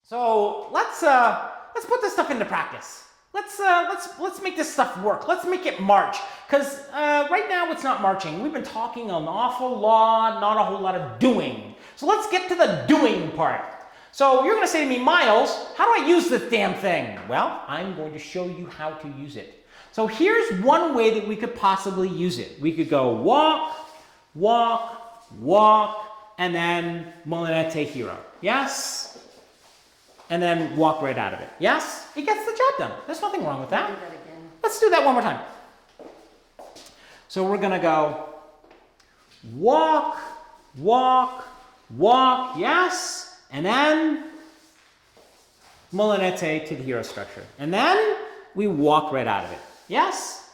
So let's put this stuff into practice. Let's make this stuff work. Let's make it march. Because right now it's not marching. We've been talking an awful lot, not a whole lot of doing. So let's get to the doing part. So you're going to say to me, Miles, how do I use this damn thing? Well, I'm going to show you how to use it. So here's one way that we could possibly use it. We could go walk, walk, walk, and then Molinete Giro. Yes? And then walk right out of it. Yes? It gets the job done. There's nothing wrong with that. Let's do that one more time. So we're going to go walk, walk, walk, yes, and then Molinete to the Giro Structure. And then we walk right out of it. Yes?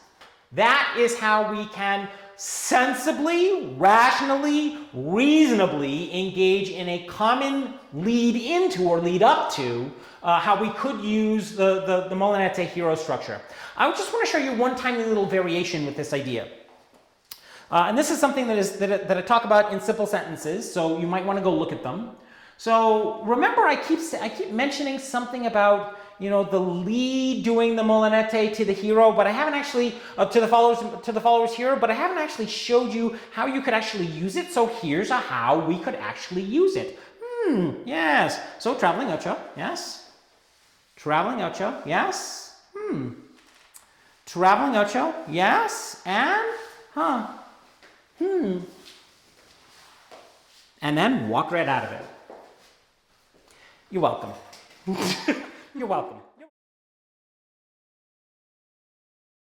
That is how we can sensibly, rationally, reasonably engage in a common lead into or lead up to how we could use the Molinete Giro Structure. I just want to show you one tiny little variation with this idea. And this is something that I talk about in simple sentences, so you might want to go look at them. So remember, I keep mentioning something about, you know, the lead doing the Molinete to the hero, but I haven't actually to the followers here, but I haven't actually showed you how you could actually use it. So here's how we could actually use it. Yes. So traveling ocho, yes. Traveling ocho, yes. Traveling ocho, yes. And and then walk right out of it. You're welcome. You're welcome.